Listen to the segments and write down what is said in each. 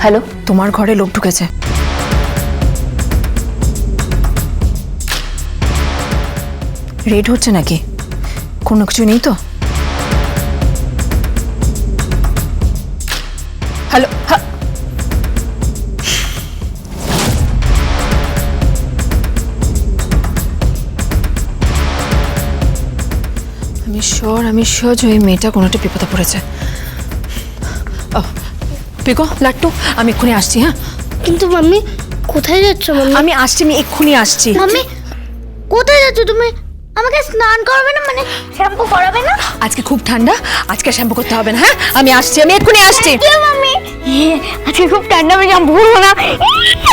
Hello, তোমার ঘরে লোক ঢুকেছে। রেড হচ্ছে নাকি? কোনো কিছু নেই তো? হ্যালো, আমি শিওর যে ওই মেয়েটা কোনো একটা বিপদে পড়েছে। পিকো, লাট্টু, আমি এক্ষুনি আসছি। হ্যাঁ, কিন্তু মাম্মি কোথায় যাচ্ছ মাম্মি? আমি আসছি, আমি এক্ষুনি আসছি। মাম্মি কোথায় যাচ্ছ তুমি? আমাকে স্নান করাবে না, মানে শ্যাম্পু করাবে না? আজকে খুব ঠান্ডা, আজকে শ্যাম্পু করতে হবে না। হ্যাঁ, আমি আসছি, আমি এক্ষুনি আসছি। মাম্মি আজকে খুব ঠান্ডা, আমি শ্যাম্পু করবো না।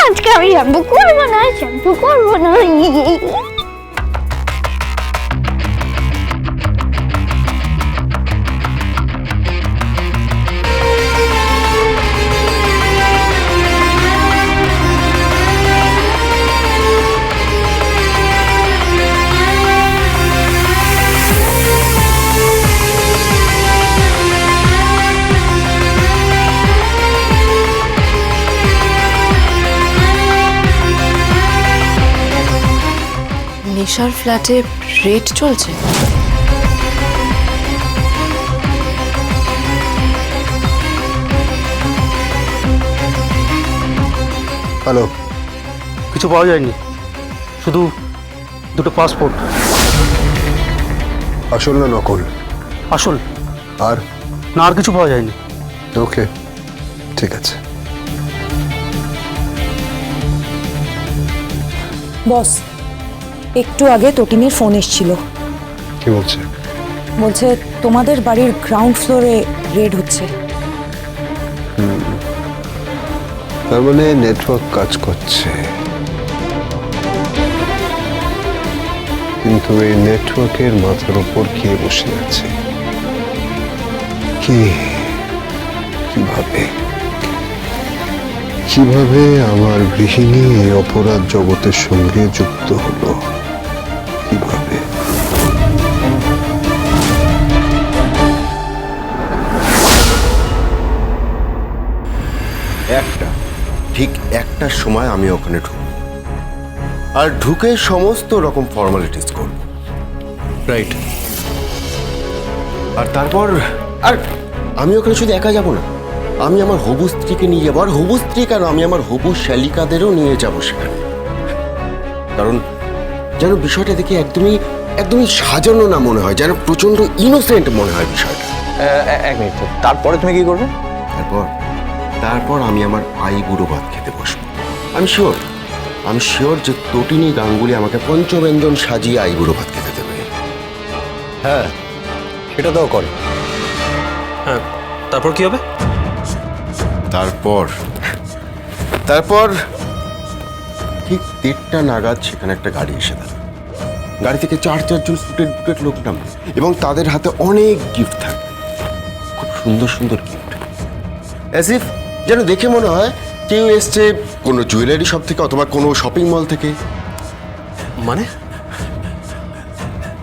আজকে আমি শ্যাম্পু করবো না, শ্যাম্পু করবো না। নেশার ফ্ল্যাটে রেড চলছে। হ্যালো, কিছু পাওয়া যায়নি, শুধু দুটো পাসপোর্ট। আসল না নকল? আসল। আর না, আর কিছু পাওয়া যায়নি। ওকে, ঠিক আছে। বস, একটু আগে তটিনীর ফোন এসেছিল। কি বলছে? বলছে তোমাদের বাড়ির গ্রাউন্ড ফ্লোরে রেড হচ্ছে। তার মানে নেটওয়ার্ক কাজ করছে, কিন্তু এই নেটওয়ার্কের মাথার উপর কে বসে আছে? কিভাবে কিভাবে আমার গৃহিণী এই অপরাধ জগতের সঙ্গে যুক্ত হলো? কিভাবে? ঠিক একটার সময় আমি ওখানে ঢুকব, আর ঢুকে সমস্ত রকম ফর্মালিটিস করব। রাইট। আর তারপর আর আমি ওখানে শুধু একা যাব না, আমি আমার হবু স্ত্রীকে নিয়ে যাবো। আর হবু স্ত্রী কেন, আমি আমার হবু শালিকাদেরও নিয়ে যাব সেখানে। কারণ যেন বিষয়টা দেখে একদমই একদমই সাজানো না মনে হয়, যেন প্রচন্ড ইনোসেন্ট মনে হয় বিষয়টা। এক মিনিট, তারপরে তুমি কি করবে? তারপর আমি আমার আইবুড়ো ভাত খেতে বসবো। আমি শিওর যে তটিনী গাঙ্গুলি আমাকে পঞ্চব্যঞ্জন সাজিয়ে আইবুড়ো ভাত খেতে দেবে। হ্যাঁ, সেটা তো করে। হ্যাঁ, তারপর কি হবে? তারপর ঠিক 1:30 নাগাদ সেখানে একটা গাড়ি এসে দাঁড়ায়। গাড়ি থেকে চারজন স্টুডেন্ট লোক নামে এবং তাদের হাতে অনেক গিফট থাকে, খুব সুন্দর সুন্দর গিফট। অ্যাজ ইফ যেন দেখে মনে হয় কেউ এসছে কোনো জুয়েলারি শপ থেকে অথবা কোনো শপিং মল থেকে। মানে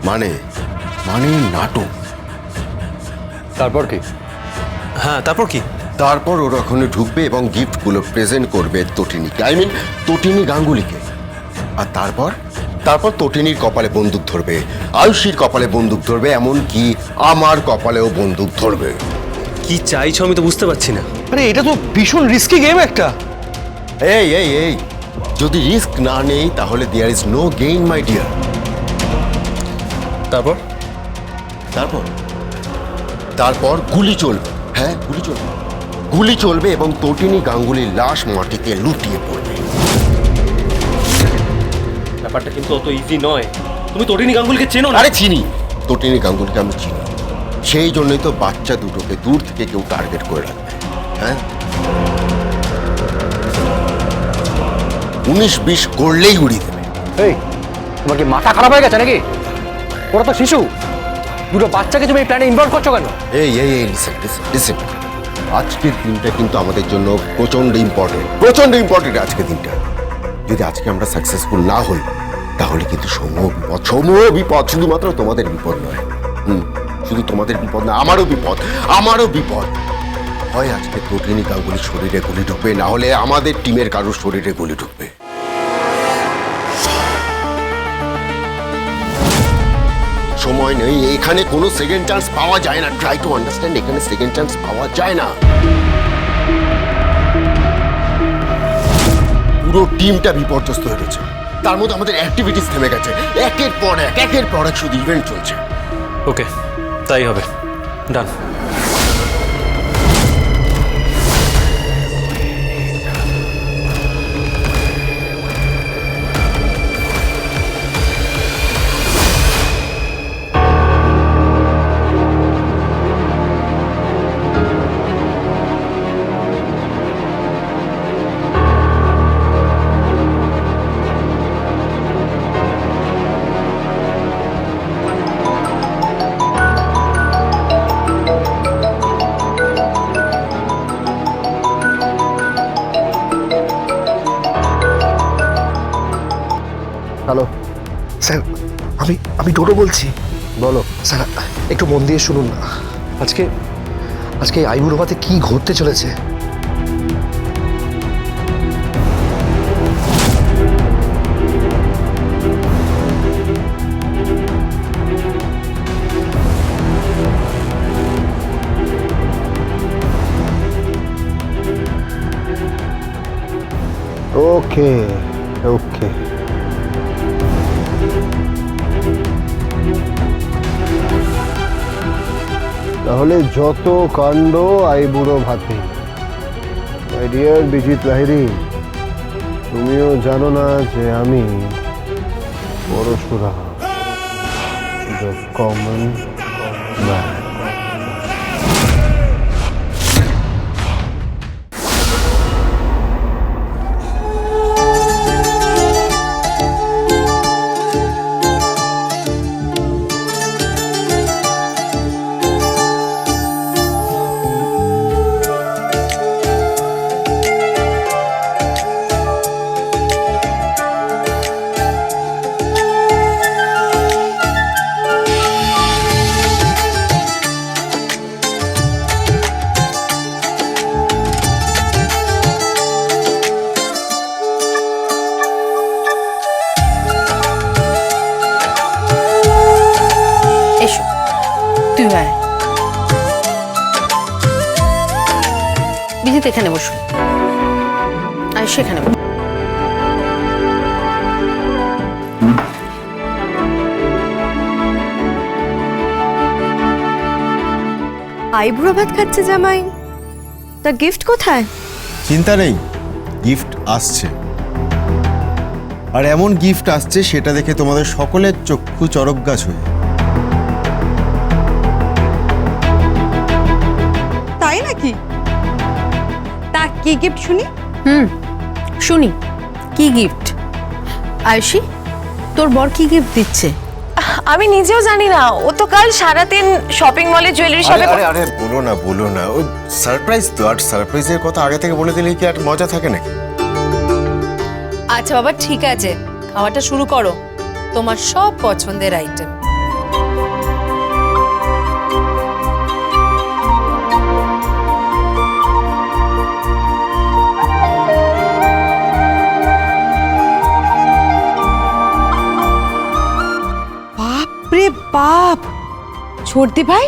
মানে মানে নাটক। তারপর কি? হ্যাঁ, তারপর কি? তারপর ওরা ওখানে ঢুকবে এবং গিফটগুলো প্রেজেন্ট করবে তটিনীকে, তটিনী গাঙ্গুলিকে। আর তারপর তটিনীর কপালে বন্দুক ধরবে, আয়ুষীর কপালে বন্দুক ধরবে, এমনকি আমার কপালেও বন্দুক ধরবে। কি চাইছো আমি তো বুঝতে পারছি না। আরে এটা তো ভীষণ রিস্কি গেম একটা। এই যদি রিস্ক না নেই তাহলে there is no gain my dear. তারপর গুলি চলবে। হ্যাঁ, গুলি চলবে এবং তটিনী গাঙ্গুলির লাশ মাটিতে লুটিয়ে পড়বে। ব্যাপারটা কিন্তু অত ইজি নয়। তুমি তটিনী গাঙ্গুলিকে চেনো না? আরে চিনি, তটিনী গাঙ্গুলিকে আমি চিনি। সেই জন্যই তো বাচ্চা দুটোকে দূর থেকে কেউ টার্গেট করে রাখবে। হ্যাঁ, 19-20 করলেই উড়িয়ে দেবে। এই, তোমার কি মাথা খারাপ হয়ে গেছে নাকি? ওরা তো শিশু, দুটো বাচ্চাকে তুমি এই প্ল্যানে ইনভলভ করছো কেন? এই লিসেন, আজকের দিনটা কিন্তু আমাদের জন্য প্রচন্ড ইম্পর্টেন্ট আজকের দিনটা। যদি আজকে আমরা সাকসেসফুল না হই তাহলে কিন্তু সমূহ বিপদ, শুধুমাত্র তোমাদের বিপদ নয়। শুধু তোমাদের বিপদ না, আমারও বিপদ। হয় আজকে প্রোটিনি গাঙ্গুলির শরীরে গুলি ঢুকবে, না হলে আমাদের টিমের কারোর শরীরে গুলি ঢুকবে। সময় নেই, এখানে কোনো সেকেন্ড চান্স পাওয়া যায় না। ট্রাই টু আন্ডারস্ট্যান্ড, এখানে সেকেন্ড চান্স পাওয়া যায় না। পুরো টিমটা বিপর্যস্ত হয়ে গেছে, তার মধ্যে আমাদের অ্যাক্টিভিটিস থেমে গেছে। একের পর এক শুধু ইভেন্ট চলছে। ওকে, তাই হবে, ডান। হ্যালো স্যার, আমি ডোডো বলছি। বলো স্যার, একটু মন দিয়ে শুনুন না। আজকে আইবুড়োবাতে কি ঘটতে চলেছে। ওকে ওকে, তাহলে যত কাণ্ড আইবুড়ো ভাতে। মাই ডিয়ার বিজিত লাহিড়ী, তুমিও জানো না যে আমি পরশুরাম, দ্য কমন ম্যান। এসো, তুই আয়। বিজিত এখানে বসো, আর সেখানে বসো। আইবুড়ো ভাত খাচ্ছে জামাই, তা গিফট কোথায়? চিন্তা নেই, গিফট আসছে। আর এমন গিফট আসছে সেটা দেখে তোমাদের সকলের চক্ষু চরক গাছ হয়ে। তাই নাকি? তা কি গিফট শুনি? শুনি, কি গিফট? আয়ুষী, তোর বর কি গিফট দিচ্ছে? আমি নিজেও জানি না, ও তো কাল সারাদিন শপিং মলে জুয়েলারি শপে। আরে বলো না, ও সারপ্রাইজ তো। আর সারপ্রাইজের কথা আগে থেকে বলে দিলে কি আর মজা থাকে নাকি? আচ্ছা বাবা, ঠিক আছে, খাওয়াটা শুরু করো। তোমার সব পছন্দের আইটেম। বাপরে বাপ, ছোটদি ভাই,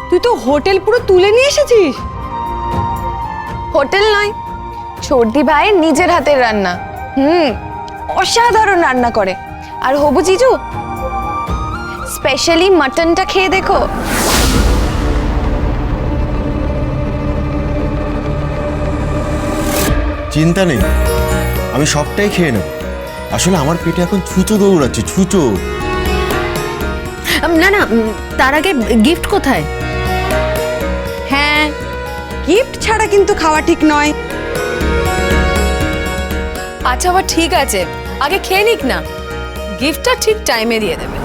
তুই তো হোটেল পুরো তুলে নিয়ে এসেছিস। হোটেল নয়, ছোটদি ভাইয়ের নিজের হাতের রান্না। অসাধারণ রান্না করে। আর হবু জিজু, স্পেশালি মাটনটা খেয়ে দেখো। চিন্তা নেই, আমি সবটাই খেয়ে নেব। আসলে আমার পেটে এখন ছুঁচো দৌড়াচ্ছে, ছুঁচো। না না, তার আগে গিফট কোথায়? হ্যাঁ, গিফট ছাড়া কিন্তু খাওয়া ঠিক নয়। আচ্ছা আবার ঠিক আছে, আগে খেয়ে নিক না, গিফটটা ঠিক টাইমে দিয়ে দেবে।